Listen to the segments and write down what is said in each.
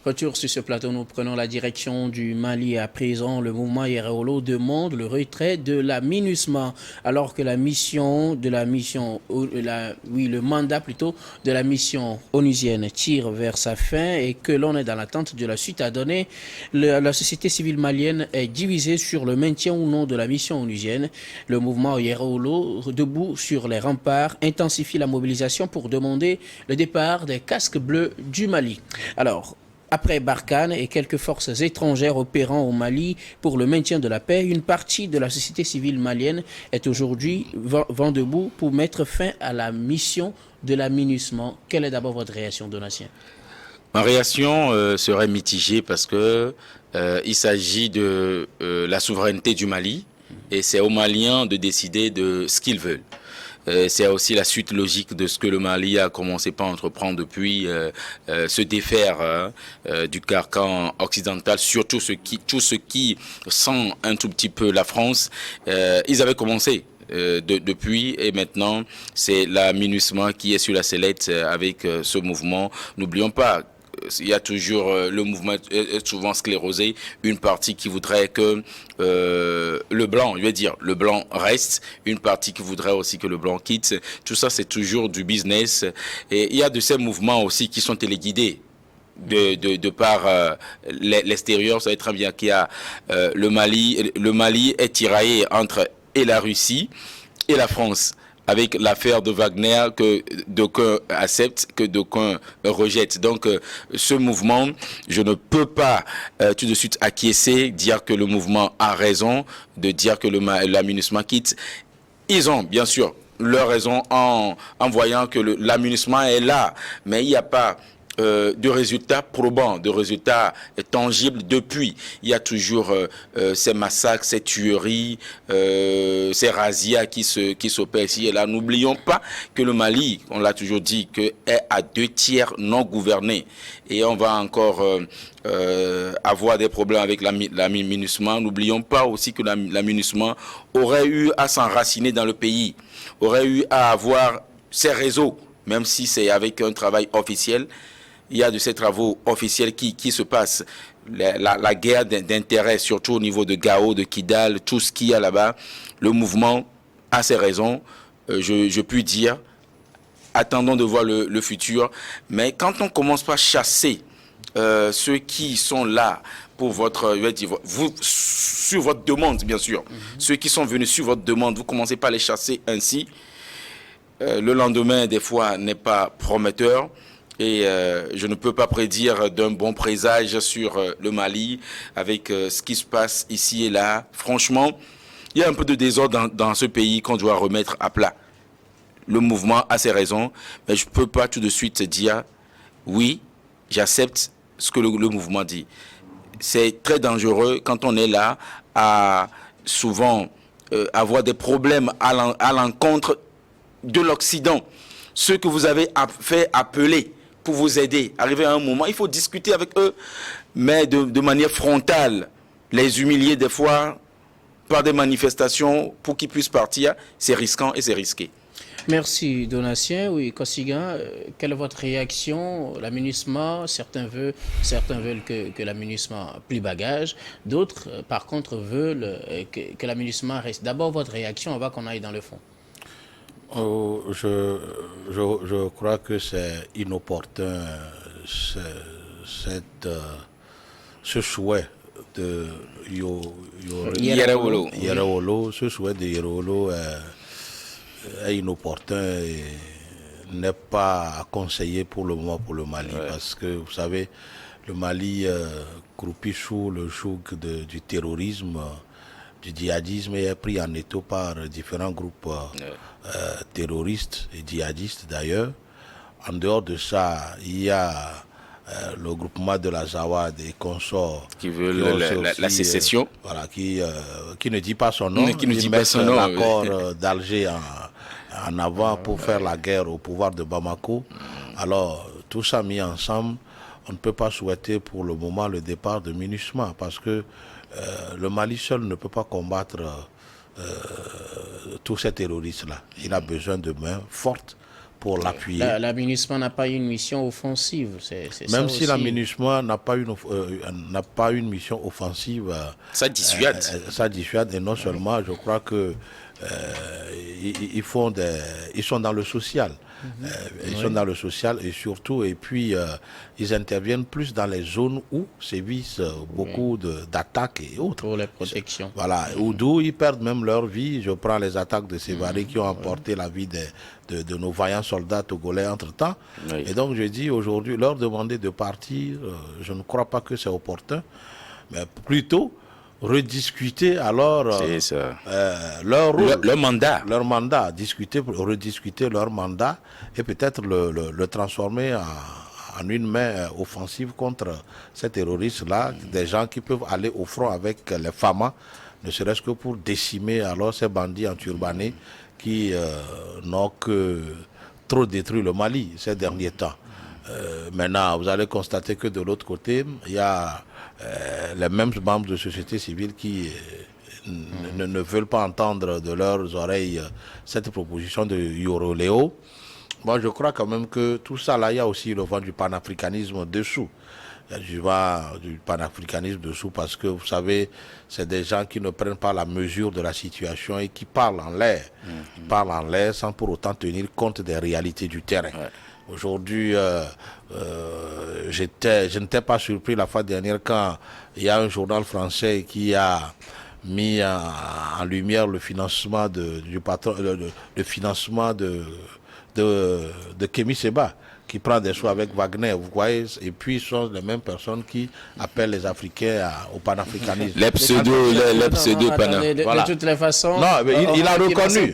Retour sur ce plateau, nous prenons la direction du Mali à présent. Le mouvement Yereolo demande le retrait de la MINUSMA, alors que le mandat plutôt de la mission onusienne tire vers sa fin et que l'on est dans l'attente de la suite à donner. La société civile malienne est divisée sur le maintien ou non de la mission onusienne. Le mouvement Yereolo, debout sur les remparts, intensifie la mobilisation pour demander le départ des casques bleus du Mali. Alors, après Barkhane et quelques forces étrangères opérant au Mali pour le maintien de la paix, une partie de la société civile malienne est aujourd'hui vent debout pour mettre fin à la mission de la MINUSMA. Quelle est d'abord votre réaction, Donatien? Ma réaction serait mitigée parce que il s'agit de la souveraineté du Mali et c'est aux Maliens de décider de ce qu'ils veulent. C'est aussi la suite logique de ce que le Mali a commencé par entreprendre depuis se défaire du carcan occidental, surtout tout ce qui sent un tout petit peu la France. Ils avaient commencé depuis et maintenant c'est la MINUSMA qui est sur la sellette avec ce mouvement. N'oublions pas, il y a toujours le mouvement est souvent sclérosé, une partie qui voudrait que le blanc, je veux dire, le blanc reste, une partie qui voudrait aussi que le blanc quitte. Tout ça, c'est toujours du business. Et il y a de ces mouvements aussi qui sont téléguidés. De par l'extérieur, vous savez très bien qu'il y a le Mali est tiraillé entre et la Russie et la France, avec l'affaire de Wagner que d'aucuns acceptent, que d'aucuns rejettent. Donc, ce mouvement, je ne peux pas tout de suite acquiescer, dire que le mouvement a raison, de dire que la MINUSMA quitte. Ils ont, bien sûr, leur raison en voyant que la MINUSMA est là, mais il n'y a pas de résultats probants, de résultats tangibles depuis. Il y a toujours ces massacres, ces tueries, ces razzias qui s'opèrent ici et là. N'oublions pas que le Mali, on l'a toujours dit, est à 2/3 non gouverné. Et on va encore avoir des problèmes avec la MINUSMA. N'oublions pas aussi que la MINUSMA aurait eu à s'enraciner dans le pays, aurait eu à avoir ses réseaux, même si c'est avec un travail officiel. Il y a de ces travaux officiels qui se passent. La guerre d'intérêt, surtout au niveau de Gao, de Kidal, tout ce qu'il y a là-bas. Le mouvement a ses raisons. Je puis dire, attendons de voir le futur. Mais quand on commence par chasser ceux qui sont là pour sur votre demande, bien sûr, ceux qui sont venus sur votre demande, vous commencez par les chasser ainsi. Le lendemain, des fois, n'est pas prometteur. Et je ne peux pas prédire d'un bon présage sur le Mali avec ce qui se passe ici et là. Franchement, il y a un peu de désordre dans ce pays qu'on doit remettre à plat. Le mouvement a ses raisons, mais je ne peux pas tout de suite dire oui, j'accepte ce que le mouvement dit. C'est très dangereux quand on est là à souvent avoir des problèmes à l'encontre de l'Occident. Ceux que vous avez fait appeler pour vous aider. Arrivé à un moment, il faut discuter avec eux, mais de manière frontale. Les humilier des fois par des manifestations pour qu'ils puissent partir, c'est risquant et c'est risqué. Merci Donatien. Oui, Kosiga, quelle est votre réaction? La MINUSMA, certains veulent que la MINUSMA plie bagage, d'autres par contre veulent que la MINUSMA reste. D'abord votre réaction avant qu'on aille dans le fond. Oh, je crois que c'est inopportun ce souhait de Yereolo, ce souhait de Yereolo est inopportun et n'est pas à conseiller pour le moment pour le Mali. Ouais. Parce que vous savez, le Mali croupit sous le joug du terrorisme, du djihadisme et est pris en étau par différents groupes terroristes et djihadistes d'ailleurs. En dehors de ça, il y a le groupement de la Zawad et consorts qui veulent la sécession. Voilà, qui ne dit pas son nom, qui ne dit pas son nom. L'accord d'Alger en avant pour faire la guerre au pouvoir de Bamako. Alors, tout ça mis ensemble, on ne peut pas souhaiter pour le moment le départ de MINUSMA parce que le Mali seul ne peut pas combattre tous ces terroristes-là. Il a besoin de mains fortes pour l'appuyer. La MINUSMA n'a pas une mission offensive. Même si la aussi. MINUSMA n'a pas une mission offensive, Ça dissuade. ça dissuade. Et non seulement, je crois que ils sont dans le social. Ils sont dans le social et surtout, et puis ils interviennent plus dans les zones où sévissent beaucoup d'attaques et autres. Pour les protections. Voilà, d'où ils perdent même leur vie. Je prends les attaques de Sévaré qui ont emporté la vie de nos vaillants soldats togolais entre-temps. Oui. Et donc je dis aujourd'hui, leur demander de partir, je ne crois pas que c'est opportun, mais plutôt rediscuter alors leur rôle, leur mandat. leur mandat, rediscuter leur mandat et peut-être le transformer en une main offensive contre ces terroristes-là, des gens qui peuvent aller au front avec les FAMA, ne serait-ce que pour décimer alors ces bandits enturbanés qui n'ont que trop détruit le Mali ces derniers temps. Maintenant, vous allez constater que de l'autre côté, il y a les mêmes membres de société civile qui ne veulent pas entendre de leurs oreilles cette proposition de Yoro Léo. Moi, je crois quand même que tout ça, là, il y a aussi le vent du panafricanisme dessous. Il y a du vent du panafricanisme dessous parce que, vous savez, c'est des gens qui ne prennent pas la mesure de la situation et qui parlent en l'air. Ils parlent en l'air sans pour autant tenir compte des réalités du terrain. Ouais. Aujourd'hui, je n'étais pas surpris la fois dernière quand il y a un journal français qui a mis en lumière le financement du patron, le financement de Kémy Séba, qui prend des sous avec Wagner, vous voyez, et puis ce sont les mêmes personnes qui appellent les Africains au panafricanisme. Les pseudo-panafricains. De toutes les façons, non, mais il a reconnu.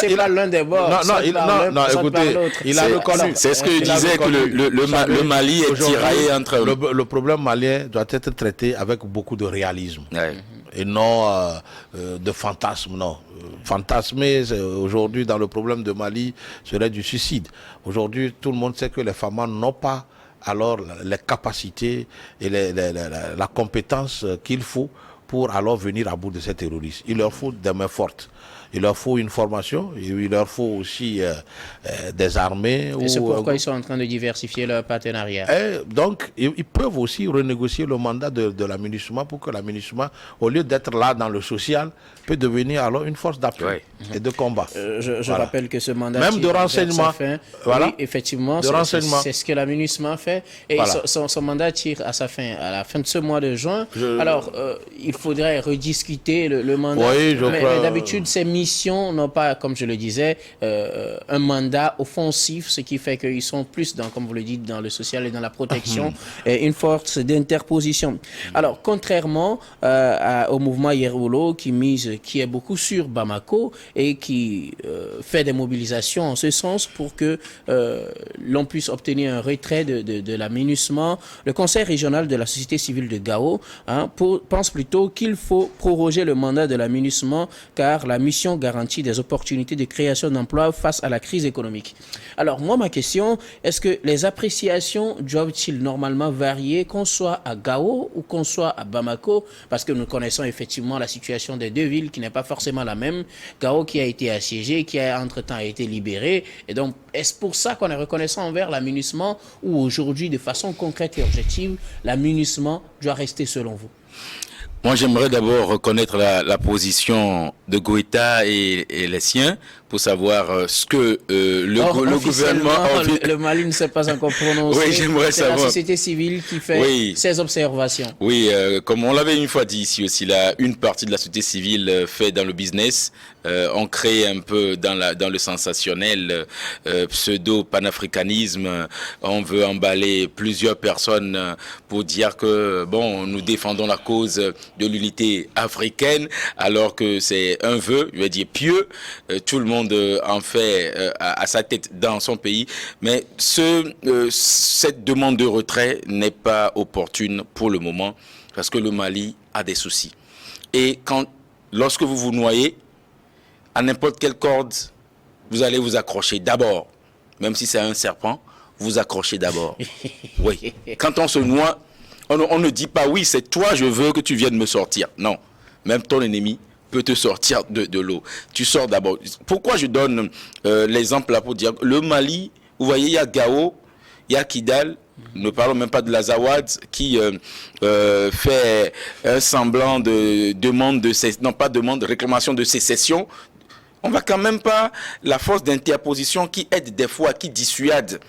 Il a l'un des bords. Non, écoutez, il a reconnu. C'est ce que je disais, que le Mali est tiraillé entre... Le problème malien doit être traité avec beaucoup de réalisme. Ouais. Et non de fantasme, non. Fantasmer aujourd'hui dans le problème de Mali serait du suicide. Aujourd'hui, tout le monde sait que les FAMA n'ont pas alors les capacités et la compétence qu'il faut pour alors venir à bout de ces terroristes. Il leur faut des mains fortes. Il leur faut une formation, il leur faut aussi des armées. Et c'est pourquoi ils sont en train de diversifier leur partenariat. Donc, ils peuvent aussi renégocier le mandat de la MINUSMA pour que la MINUSMA, au lieu d'être là dans le social, peut devenir alors une force d'appui et de combat. Je rappelle que ce mandat... Même de renseignement. Voilà. Oui, effectivement, c'est ce que la MINUSMA fait. Et voilà. son mandat tire à sa fin, à la fin de ce mois de juin. Alors, il faudrait rediscuter le mandat. Oui, mais d'habitude, ces missions n'ont pas, comme je le disais, un mandat offensif, ce qui fait qu'ils sont plus, comme vous le dites, dans le social et dans la protection, et une force d'interposition. Alors, contrairement au mouvement Yerolo qui est beaucoup sur Bamako et qui fait des mobilisations en ce sens pour que l'on puisse obtenir un retrait de la MINUSMA, le Conseil régional de la société civile de Gao pense plutôt qu'il faut proroger le mandat de la MINUSMA car la mission garantit des opportunités de création d'emplois face à la crise économique. Alors moi, ma question, est-ce que les appréciations doivent-ils normalement varier qu'on soit à Gao ou qu'on soit à Bamako? Parce que nous connaissons effectivement la situation des deux villes qui n'est pas forcément la même. Gao qui a été assiégé, qui a entre-temps été libéré. Et donc, est-ce pour ça qu'on est reconnaissant envers la MINUSMA ou aujourd'hui, de façon concrète et objective, la MINUSMA doit rester selon vous? Moi, j'aimerais d'abord reconnaître la position de Goïta et les siens pour savoir ce que le gouvernement... Le Mali ne s'est pas encore prononcé. Oui, j'aimerais savoir. C'est la société civile qui fait ses observations. Oui, comme on l'avait une fois dit ici aussi, là, une partie de la société civile fait dans le business. On crée un peu dans le sensationnel pseudo-panafricanisme. On veut emballer plusieurs personnes pour dire que, bon, nous défendons la cause de l'unité africaine, alors que c'est un vœu, je vais dire pieux. Tout le monde en fait à sa tête dans son pays. Mais cette demande de retrait n'est pas opportune pour le moment, parce que le Mali a des soucis. Et lorsque vous vous noyez, à n'importe quelle corde, vous allez vous accrocher d'abord. Même si c'est un serpent, vous accrochez d'abord. Oui. Quand on se noie, on ne dit pas oui, c'est toi, je veux que tu viennes me sortir. Non. Même ton ennemi peut te sortir de l'eau. Tu sors d'abord. Pourquoi je donne l'exemple là pour dire le Mali, vous voyez, il y a Gao, il y a Kidal, ne parlons même pas de l'Azawad qui fait un semblant de demande réclamation de sécession. On va quand même pas la force d'interposition qui aide des fois, qui dissuade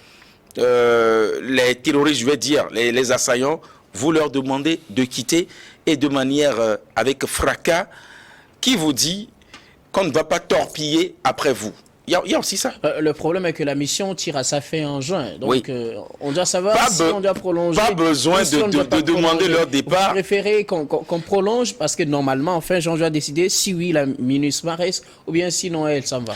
les terroristes, je vais dire, les assaillants, vous leur demandez de quitter et de manière avec fracas, qui vous dit qu'on ne va pas torpiller après vous. Il y a aussi ça. Le problème est que la mission tire à sa fin en juin. Donc, Oui. On doit savoir si on doit prolonger. Pas besoin si on ne doit pas de demander prolonger. leur départ. Vous préférez qu'on prolonge parce que normalement, en fin juin, on doit décider si oui, la MINUSMA reste ou bien sinon elle s'en va.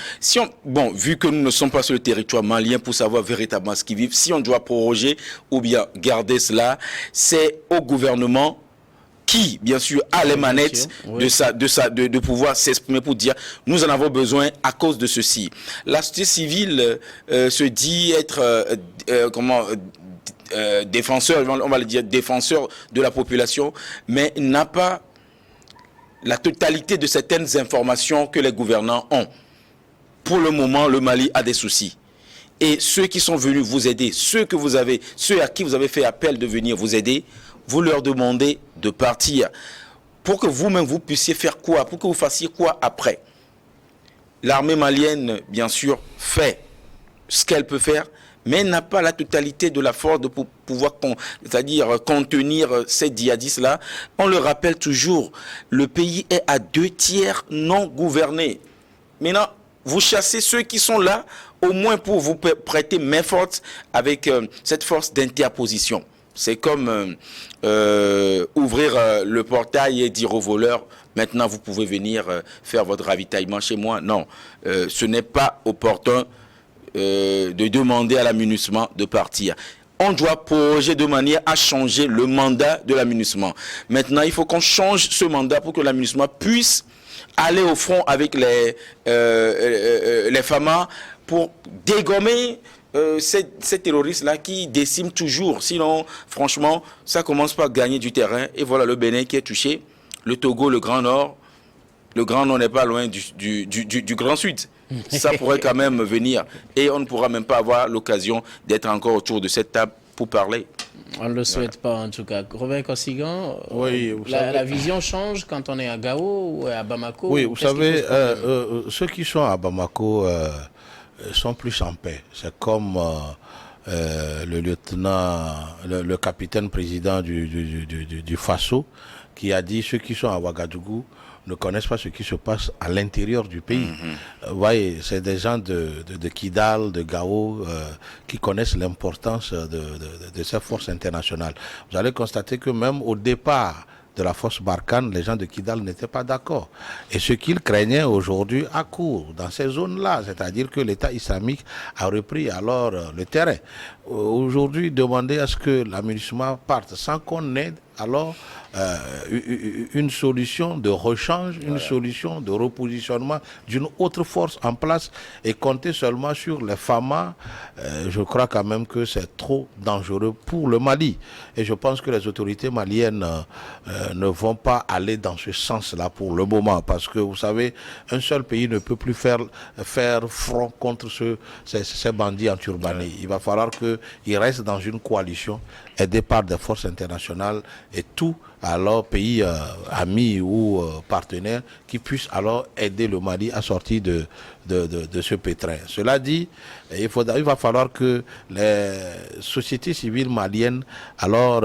Vu que nous ne sommes pas sur le territoire malien pour savoir véritablement ce qu'ils vivent, si on doit proroger ou bien garder cela, c'est au gouvernement qui, bien sûr, a les manettes de pouvoir s'exprimer pour dire nous en avons besoin à cause de ceci. La société civile se dit être défenseur, on va le dire défenseur de la population, mais n'a pas la totalité de certaines informations que les gouvernants ont. Pour le moment, le Mali a des soucis. Et ceux qui sont venus vous aider, ceux à qui vous avez fait appel de venir vous aider, vous leur demandez de partir pour que vous-même vous puissiez faire quoi, pour que vous fassiez quoi après. L'armée malienne, bien sûr, fait ce qu'elle peut faire, mais n'a pas la totalité de la force de pouvoir contenir ces djihadistes-là. On le rappelle toujours, le pays est à 2/3 non gouverné. Maintenant, vous chassez ceux qui sont là, au moins pour vous prêter main forte avec cette force d'interposition. C'est comme ouvrir le portail et dire aux voleurs, maintenant vous pouvez venir faire votre ravitaillement chez moi. Non, ce n'est pas opportun de demander à la MINUSMA de partir. On doit proroger de manière à changer le mandat de la MINUSMA. Maintenant, il faut qu'on change ce mandat pour que la MINUSMA puisse aller au front avec les FAMA pour dégommer ces terroristes-là qui déciment toujours. Sinon, franchement, ça commence par gagner du terrain. Et voilà le Bénin qui est touché. Le Togo, le Grand Nord. Le Grand Nord n'est pas loin du Grand Sud. Ça pourrait quand même venir. Et on ne pourra même pas avoir l'occasion d'être encore autour de cette table pour parler. On ne le souhaite pas en tout cas. Robin Kossigan, Oui, la vision change quand on est à Gao ou à Bamako. Oui, vous savez, ceux qui sont à Bamako sont plus en paix. C'est comme le lieutenant, le capitaine président du Faso qui a dit ceux qui sont à Ouagadougou ne connaissent pas ce qui se passe à l'intérieur du pays. Vous voyez, c'est des gens de Kidal, de Gao, qui connaissent l'importance de ces forces internationales. Vous allez constater que même au départ de la force Barkhane, les gens de Kidal n'étaient pas d'accord. Et ce qu'ils craignaient aujourd'hui accourt dans ces zones-là, c'est-à-dire que l'État islamique a repris alors le terrain. Aujourd'hui, demander à ce que la MINUSMA parte sans qu'on ait alors une solution de rechange, une solution de repositionnement d'une autre force en place et compter seulement sur les FAMA, je crois quand même que c'est trop dangereux pour le Mali. Et je pense que les autorités maliennes ne vont pas aller dans ce sens-là pour le moment, parce que vous savez, un seul pays ne peut plus faire front contre ces bandits enturbanés. Il va falloir qu'ils restent dans une coalition aidée par des forces internationales et tout alors pays amis ou partenaires qui puissent alors aider le Mali à sortir de ce pétrin. Cela dit, il va falloir que les sociétés civiles maliennes alors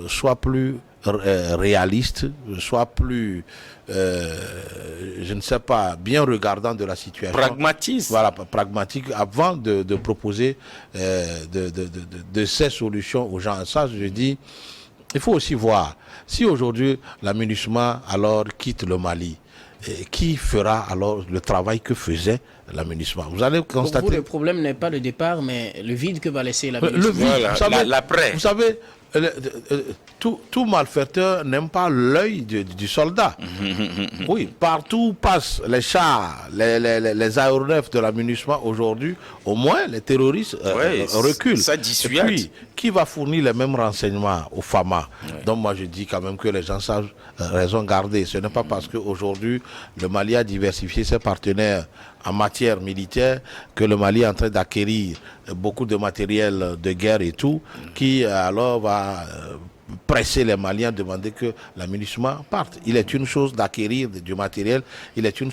soient plus réalistes, soient plus, je ne sais pas, bien regardant de la situation. Pragmatique. Voilà, pragmatique, avant de proposer de ces solutions aux gens. Ça, je dis, il faut aussi voir, si aujourd'hui la MINUSMA alors quitte le Mali, qui fera alors le travail que faisait la MINUSMA? Vous allez constater... Pour vous, le problème n'est pas le départ, mais le vide que va laisser la MINUSMA. Le vide, voilà, vous savez, l'après. Vous savez, tout malfaiteur n'aime pas l'œil du soldat. Oui, partout passent les chars, les aéronefs de la MINUSMA aujourd'hui, au moins les terroristes reculent. Ça dissuade. Et puis, qui va fournir les mêmes renseignements aux FAMA? Donc moi je dis quand même que les gens savent raison garder. Ce n'est pas parce qu'aujourd'hui le Mali a diversifié ses partenaires en matière militaire que le Mali est en train d'acquérir beaucoup de matériel de guerre et tout, qui alors va presser les Maliens, demander que la MINUSMA parte. Il est une chose d'acquérir du matériel, il est une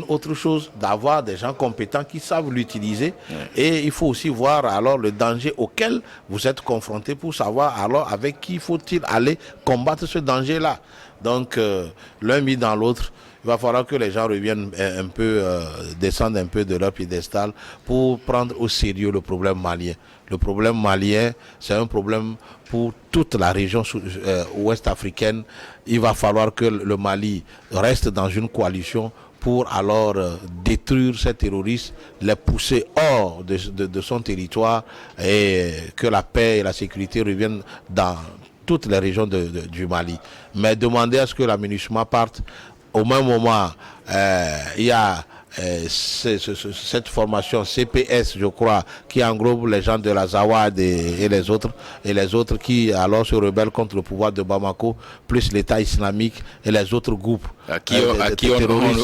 autre chose d'avoir des gens compétents qui savent l'utiliser. Et il faut aussi voir alors le danger auquel vous êtes confrontés pour savoir alors avec qui faut-il aller combattre ce danger-là. Donc l'un mis dans l'autre, il va falloir que les gens reviennent un peu, descendent un peu de leur piédestal pour prendre au sérieux le problème malien. Le problème malien, c'est un problème pour toute la région ouest africaine. Il va falloir que le Mali reste dans une coalition pour alors détruire ces terroristes, les pousser hors de son territoire et que la paix et la sécurité reviennent dans toutes les régions du Mali. Mais demander à ce que la MINUSMA parte, au même moment, il y a cette formation CPS, je crois, qui englobe les gens de la Zawad et les autres qui alors se rebellent contre le pouvoir de Bamako, plus l'État islamique et les autres groupes. À qui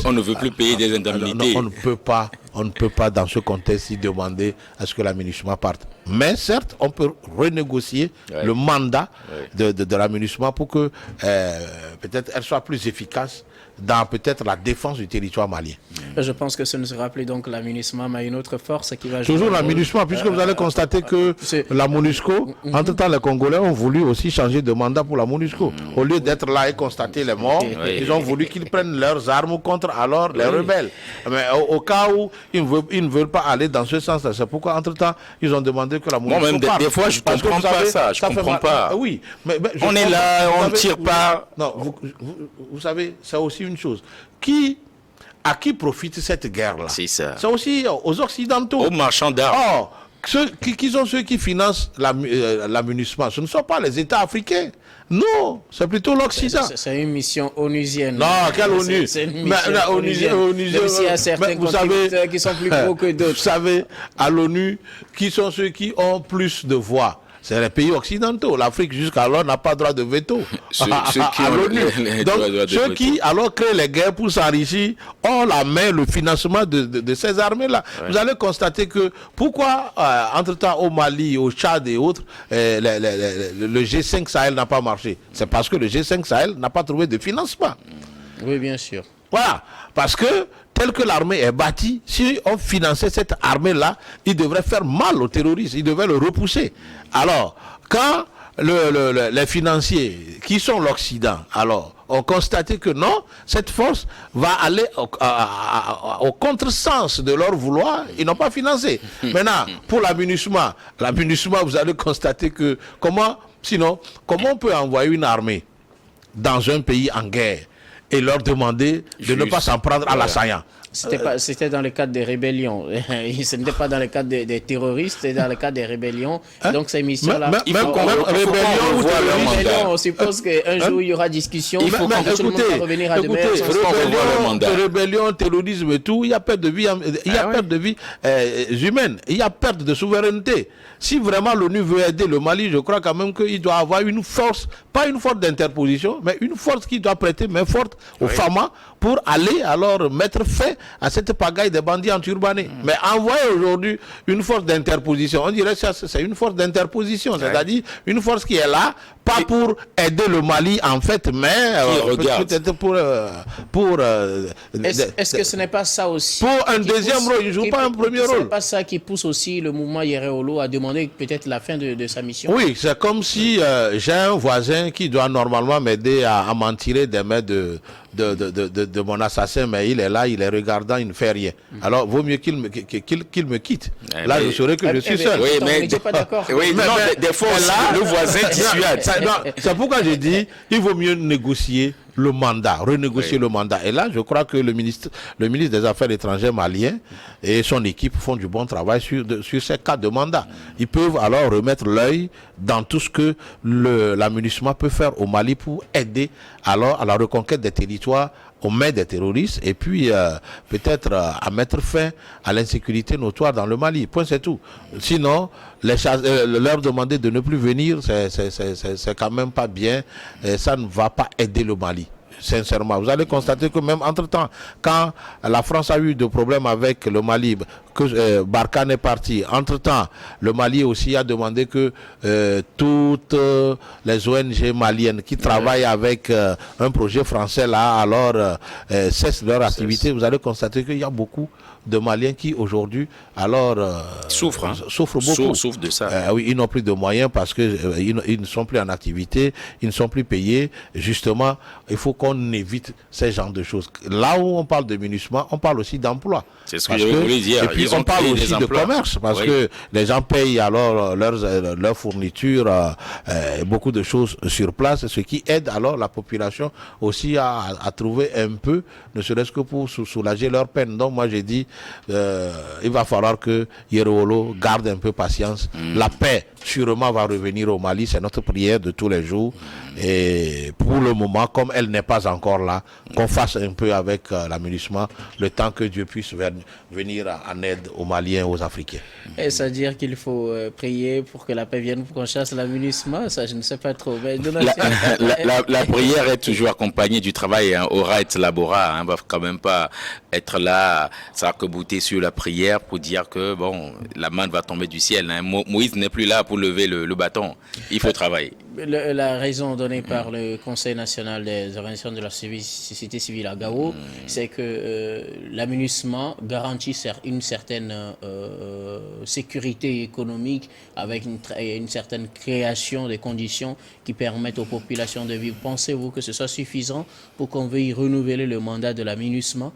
on ne veut plus payer des indemnités. On ne peut pas dans ce contexte demander à ce que la MINUSMA parte. Mais certes, on peut renégocier le mandat de la MINUSMA pour que peut-être elle soit plus efficace dans peut-être la défense du territoire malien. Je pense que ce ne sera plus donc la MINUSMA, mais une autre force qui va jouer. Toujours la MINUSMA, puisque vous allez constater que la MONUSCO, entre-temps les Congolais ont voulu aussi changer de mandat pour la MONUSCO. Au lieu d'être là et constater les morts, ils ont voulu qu'ils prennent leurs armes contre alors les rebelles. Mais au cas où ils ne veulent pas aller dans ce sens-là, c'est pourquoi entre-temps ils ont demandé que la MONUSCO Moi-même, des fois, je ne comprends pas ça. Je ne comprends pas. Oui, mais on est là, on ne tire pas. Non, vous savez, c'est aussi une chose. À qui profite cette guerre-là? C'est ça. C'est aussi aux Occidentaux. Aux marchands d'armes. Or, qui sont ceux qui financent la MINUSMA? Ce ne sont pas les États africains. Non, c'est plutôt l'Occident. C'est une mission onusienne. Non, quelle ONU? C'est une mission onusienne. Même s'il y a certains contributeurs qui sont plus gros que d'autres. Vous savez, à l'ONU, qui sont ceux qui ont plus de voix? C'est les pays occidentaux. L'Afrique, jusqu'alors, n'a pas droit de veto à l'ONU. Donc, ceux qui, alors, créent les guerres pour s'enrichir, ont la main, le financement de ces armées-là. Vous allez constater que, pourquoi, entre-temps, au Mali, au Tchad et autres, le G5 Sahel n'a pas marché? C'est parce que le G5 Sahel n'a pas trouvé de financement. Oui, bien sûr. Voilà, parce que tel que l'armée est bâtie, si on finançait cette armée-là, il devrait faire mal aux terroristes, il devrait le repousser. Alors, quand les financiers, qui sont l'Occident, alors, ont constaté que non, cette force va aller au contresens de leur vouloir, ils n'ont pas financé. Maintenant, pour la MINUSMA, vous allez constater que comment on peut envoyer une armée dans un pays en guerre et leur demander de ne pas s'en prendre à l'assaillant? C'était dans le cadre des rébellions. Ce n'était pas dans le cadre des terroristes, c'était dans le cadre des rébellions. Donc ces missions-là... On suppose qu'un jour il y aura discussion. Il faut revenir à rébellion, terrorisme et tout, il y a perte de vie, humaine, il y a perte de souveraineté. Si vraiment l'ONU veut aider le Mali, je crois quand même qu'il doit avoir une force, pas une force d'interposition, mais une force qui doit prêter main forte aux FAMA pour aller alors mettre fin à cette pagaille des bandits enturbanés. Mais envoyer aujourd'hui une force d'interposition, on dirait que c'est une force d'interposition, c'est-à-dire une force qui est là, pas pour aider le Mali en fait, mais peut-être pour... Est-ce que ce n'est pas ça aussi? Pour un deuxième rôle, il ne joue pas un premier rôle. Ce n'est pas ça qui pousse aussi le mouvement Yereolo à demander peut-être la fin de sa mission? Oui, c'est comme si j'ai un voisin qui doit normalement m'aider à m'en tirer des mains de mon assassin, mais il est là, il est regardant, il ne fait rien. Alors, vaut mieux qu'il me quitte. Là, je saurais que je suis seul. Oui, mais pas d'accord. Oui, des fois, le voisin dissuade. C'est pourquoi j'ai dit, il vaut mieux négocier le mandat, renégocier le mandat. Et là, je crois que le ministre des Affaires étrangères malien et son équipe font du bon travail sur ces cas de mandat. Ils peuvent alors remettre l'œil dans tout ce que la MINUSMA peut faire au Mali pour aider alors à la reconquête des territoires aux mains des terroristes et puis peut-être à mettre fin à l'insécurité notoire dans le Mali. Point, c'est tout. Sinon, leur demander de ne plus venir, c'est quand même pas bien. Et ça ne va pas aider le Mali. Sincèrement, vous allez constater que même entre-temps, quand la France a eu des problèmes avec le Mali, que Barkhane est parti, entre-temps, le Mali aussi a demandé que toutes les ONG maliennes qui travaillent avec un projet français là, alors cessent leur activité. Vous allez constater qu'il y a beaucoup de Maliens qui aujourd'hui alors souffrent beaucoup. Souffrent de ça. Oui, ils n'ont plus de moyens parce que ils ne sont plus en activité, ils ne sont plus payés. Justement, il faut qu'on évite ces genres de choses. Là où on parle de MINUSMA, on parle aussi d'emploi. C'est ce que je voulais dire. Et puis on parle aussi de commerce parce que les gens payent alors leurs fournitures, beaucoup de choses sur place, ce qui aide alors la population aussi à trouver un peu, ne serait-ce que pour soulager leur peine. Donc moi j'ai dit, il va falloir que Yeroolo garde un peu patience. La paix sûrement va revenir au Mali, c'est notre prière de tous les jours. Et pour le moment, comme elle n'est pas encore là, qu'on fasse un peu avec la MINUSMA, le temps que Dieu puisse venir en aide aux Maliens, aux Africains. Et c'est-à-dire qu'il faut prier pour que la paix vienne, pour qu'on chasse la MINUSMA, ça je ne sais pas trop. Mais la prière est toujours accompagnée du travail, hein. Ora et labora, on va quand même pas être là, s'arc-bouter sur la prière pour dire que bon, la manne va tomber du ciel, hein. Moïse n'est plus là pour lever le bâton, il faut travailler. La raison donnée par le Conseil national des organisations de la société civile à Gao, c'est que la MINUSMA garantit une certaine sécurité économique avec une certaine création des conditions qui permettent aux populations de vivre. Pensez-vous que ce soit suffisant pour qu'on veuille renouveler le mandat de la MINUSMA?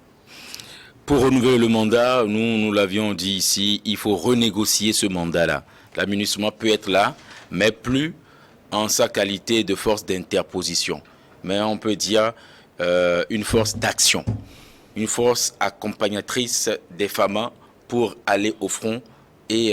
Pour renouveler le mandat, nous l'avions dit ici, il faut renégocier ce mandat-là. La MINUSMA peut être là, mais plus en sa qualité de force d'interposition. Mais on peut dire une force d'action, une force accompagnatrice des femmes pour aller au front et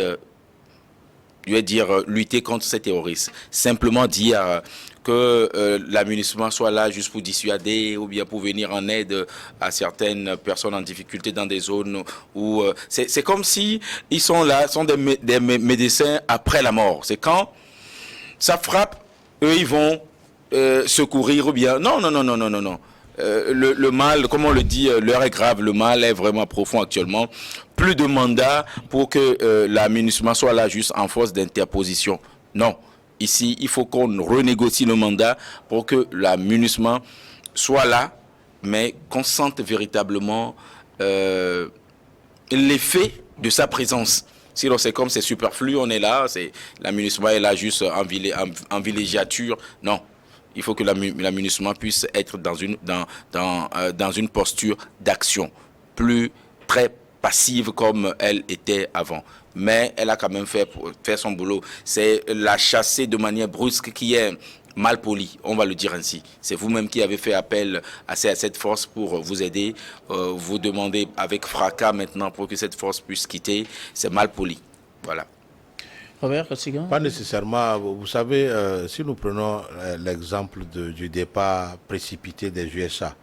lutter contre ces terroristes. Simplement dire que la MINUSMA soit là juste pour dissuader ou bien pour venir en aide à certaines personnes en difficulté dans des zones où... c'est comme si ils sont là, sont des médecins après la mort. C'est quand ça frappe, eux ils vont secourir ou bien... Non. Le mal, comme on le dit, l'heure est grave, le mal est vraiment profond actuellement. Plus de mandats pour que la MINUSMA soit là juste en force d'interposition. Non. Ici, il faut qu'on renégocie le mandat pour que la MINUSMA soit là, mais qu'on sente véritablement l'effet de sa présence. Sinon, c'est comme c'est superflu, on est là, la MINUSMA est là juste en villégiature. Non. Il faut que la MINUSMA puisse être dans une posture d'action, plus très passive comme elle était avant. Mais elle a quand même fait son boulot. C'est la chasser de manière brusque qui est mal polie, on va le dire ainsi. C'est vous-même qui avez fait appel à cette force pour vous aider. Vous demandez avec fracas maintenant pour que cette force puisse quitter. C'est mal poli. Voilà. Robert Kossigan? Pas nécessairement. Vous savez, si nous prenons l'exemple du départ précipité des USA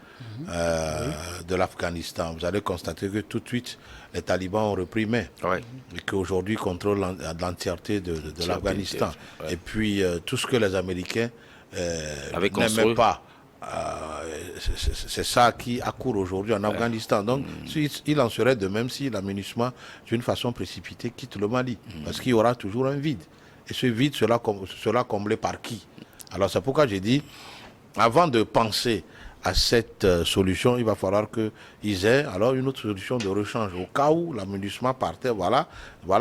de l'Afghanistan, vous allez constater que tout de suite, les talibans ont repris main et qu'aujourd'hui contrôlent l'entièreté de l'Afghanistan. Et puis, tout ce que les Américains n'aimaient pas, c'est ça qui accourt aujourd'hui en Afghanistan. Donc, il en serait de même si la MINUSMA, d'une façon précipitée, quitte le Mali. Parce qu'il y aura toujours un vide. Et ce vide sera comblé par qui? Alors, c'est pourquoi j'ai dit, avant de penser à cette solution, il va falloir qu'ils aient alors une autre solution de rechange. Au cas où la MINUSMA partait, voilà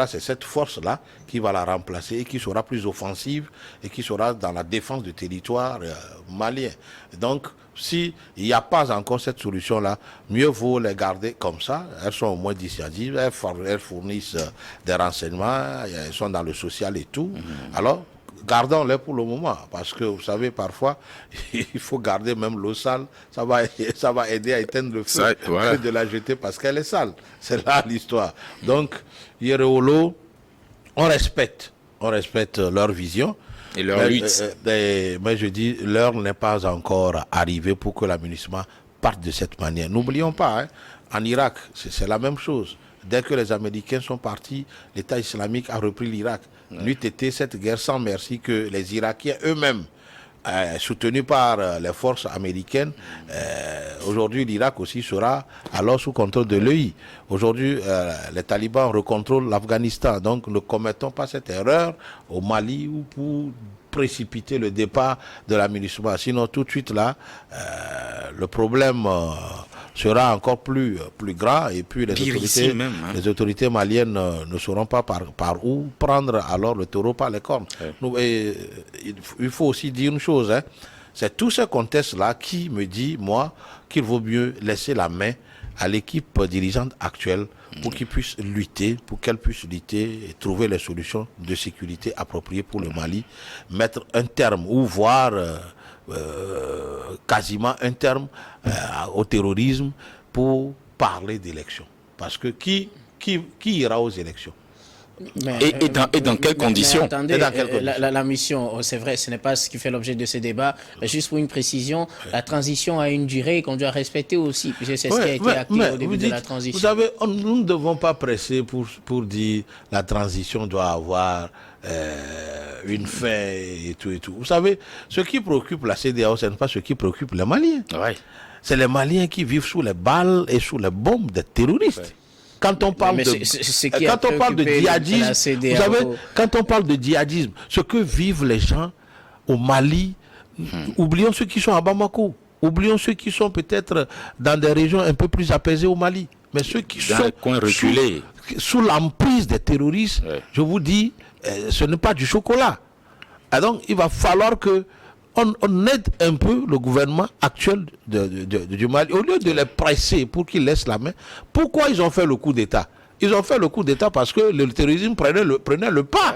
c'est cette force-là qui va la remplacer et qui sera plus offensive et qui sera dans la défense du territoire malien. Donc, s'il n'y a pas encore cette solution-là, mieux vaut les garder comme ça. Elles sont au moins dissuasives, elles fournissent des renseignements, elles sont dans le social et tout. Alors, gardons-les pour le moment, parce que vous savez, parfois, il faut garder même l'eau sale, ça va aider à éteindre le feu, voilà. que de la jeter parce qu'elle est sale. C'est là l'histoire. Donc, Yereolo, on respecte leur vision. Et leur lutte. Mais je dis, l'heure n'est pas encore arrivée pour que l'aménagement parte de cette manière. N'oublions pas, hein, en Irak, c'est la même chose. Dès que les Américains sont partis, l'État islamique a repris l'Irak. N'eût été cette guerre sans merci que les Irakiens eux-mêmes, soutenus par les forces américaines, aujourd'hui l'Irak aussi sera alors sous contrôle de l'EI. Aujourd'hui, les talibans recontrôlent l'Afghanistan. Donc ne commettons pas cette erreur au Mali ou pour précipiter le départ de l'aménagement. Sinon tout de suite là, le problème sera encore plus grand et puis les autorités maliennes ne sauront pas par où prendre alors le taureau par les cornes. Ouais. Il faut aussi dire une chose, hein, c'est tous ces contextes-là qui me dit, moi, qu'il vaut mieux laisser la main à l'équipe dirigeante actuelle pour qu'elle puisse lutter et trouver les solutions de sécurité appropriées pour le Mali, mettre un terme ou voir quasiment un terme au terrorisme pour parler d'élections. Parce que qui ira aux élections? Et dans quelles conditions? Attendez, la mission, c'est vrai, ce n'est pas ce qui fait l'objet de ce débat, mais juste pour une précision, la transition a une durée qu'on doit respecter aussi, puisque c'est ce qui a été acté au début de la transition. Vous savez, nous ne devons pas presser pour dire la transition doit avoir une fin et tout et tout. Vous savez, ce qui préoccupe la CEDEAO, ce n'est pas ce qui préoccupe les Maliens. Ouais. C'est les Maliens qui vivent sous les balles et sous les bombes des terroristes. Ouais. Quand on parle de djihadisme, vous savez, quand on parle de djihadisme, ce que vivent les gens au Mali, oublions ceux qui sont à Bamako, oublions ceux qui sont peut-être dans des régions un peu plus apaisées au Mali, mais ceux qui sont sous l'emprise des terroristes, je vous dis, ce n'est pas du chocolat. Et donc, il va falloir que on aide un peu le gouvernement actuel du Mali, au lieu de les presser pour qu'ils laissent la main. Pourquoi ils ont fait le coup d'État? Ils ont fait le coup d'État parce que le terrorisme prenait le pas.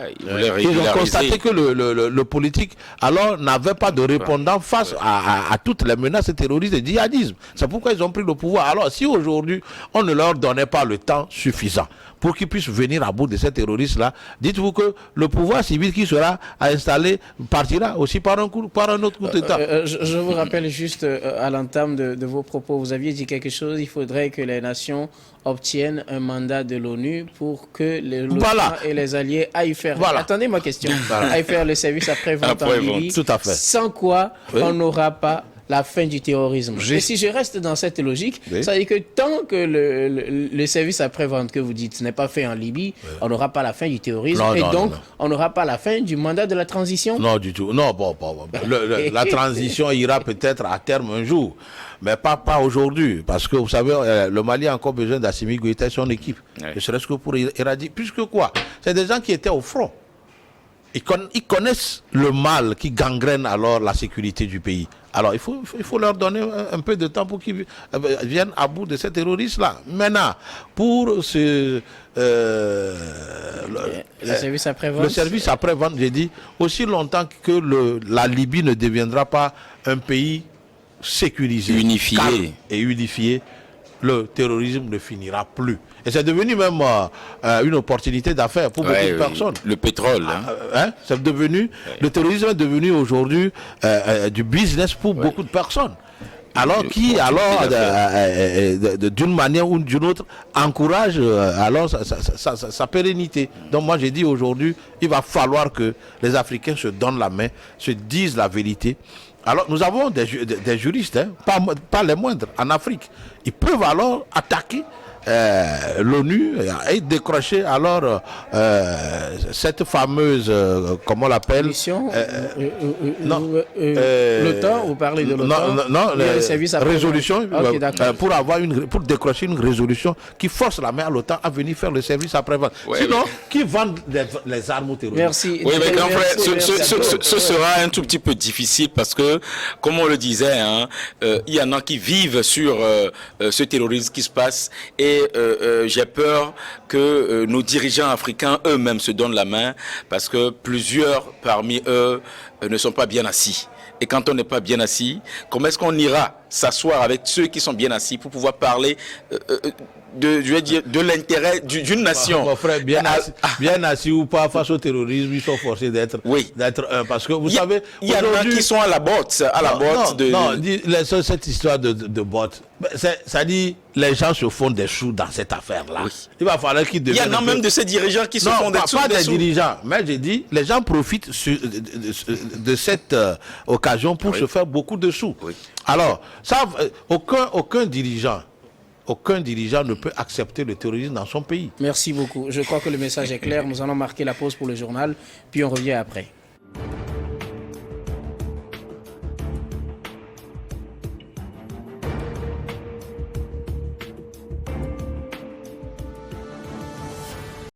Ils ont constaté que le politique alors n'avait pas de répondant face à toutes les menaces terroristes et djihadisme. C'est pourquoi ils ont pris le pouvoir. Alors si aujourd'hui on ne leur donnait pas le temps suffisant pour qu'ils puissent venir à bout de ces terroristes-là, dites-vous que le pouvoir civil qui sera installé partira aussi par un autre coup d'État. Je vous rappelle juste à l'entame de vos propos, vous aviez dit quelque chose, il faudrait que les nations obtiennent un mandat de l'ONU pour que l'ONU et les alliés aillent faire... Attendez ma question. Aillent faire le service après-vente en Libye. Tout à fait. Sans quoi on n'aura pas la fin du terrorisme. Et si je reste dans cette logique, ça veut dire que tant que le service après-vente que vous dites n'est pas fait en Libye, on n'aura pas la fin du terrorisme on n'aura pas la fin du mandat de la transition. Non, du tout. Non, la transition ira peut-être à terme un jour, mais pas aujourd'hui, parce que vous savez, le Mali a encore besoin d'Assimi Goïta et son équipe, ne serait-ce que pour éradiquer. Puisque quoi? C'est des gens qui étaient au front. Ils connaissent le mal qui gangrène alors la sécurité du pays. Alors, il faut leur donner un peu de temps pour qu'ils viennent à bout de ces terroristes-là. Maintenant, pour le service après-vente. Le service après-vente, j'ai dit, aussi longtemps que la Libye ne deviendra pas un pays sécurisé, unifié et unifié, le terrorisme ne finira plus. Et c'est devenu même une opportunité d'affaires pour beaucoup de personnes. Le pétrole. C'est devenu, le terrorisme est devenu aujourd'hui du business pour beaucoup de personnes. Alors d'une manière ou d'une autre, encourage alors sa pérennité. Donc moi j'ai dit aujourd'hui, il va falloir que les Africains se donnent la main, se disent la vérité. Alors nous avons des juristes, pas les moindres, en Afrique. Ils peuvent alors attaquer l'ONU et décrocher alors cette fameuse, comment on l'appelle, l'OTAN, vous parlez de l'OTAN? Non, résolution, pour décrocher une résolution qui force la main à l'OTAN à venir faire le service après-vente. Sinon, qui vendent les armes aux terroristes? Merci. Oui, mais grand frère, ce sera un tout petit peu difficile parce que, comme on le disait, il y en a qui vivent sur ce terrorisme qui se passe et Et j'ai peur que nos dirigeants africains eux-mêmes se donnent la main parce que plusieurs parmi eux ne sont pas bien assis. Et quand on n'est pas bien assis, comment est-ce qu'on ira s'asseoir avec ceux qui sont bien assis pour pouvoir parler de l'intérêt d'une nation? Mon frère, bien assis ou pas face au terrorisme, ils sont forcés d'être un. Parce que vous savez, il y en a qui sont à la botte. Non, cette histoire de botte, ça dit les gens se font des sous dans cette affaire-là. Oui. Il va falloir qu'ils deviennent. Il y en a même de ces dirigeants qui se font des sous. Non, pas des dirigeants, mais j'ai dit, les gens profitent de cette occasion pour se faire beaucoup de sous. Oui. Alors, ça, aucun dirigeant ne peut accepter le terrorisme dans son pays. Merci beaucoup. Je crois que le message est clair. Nous allons marquer la pause pour le journal, puis on revient après.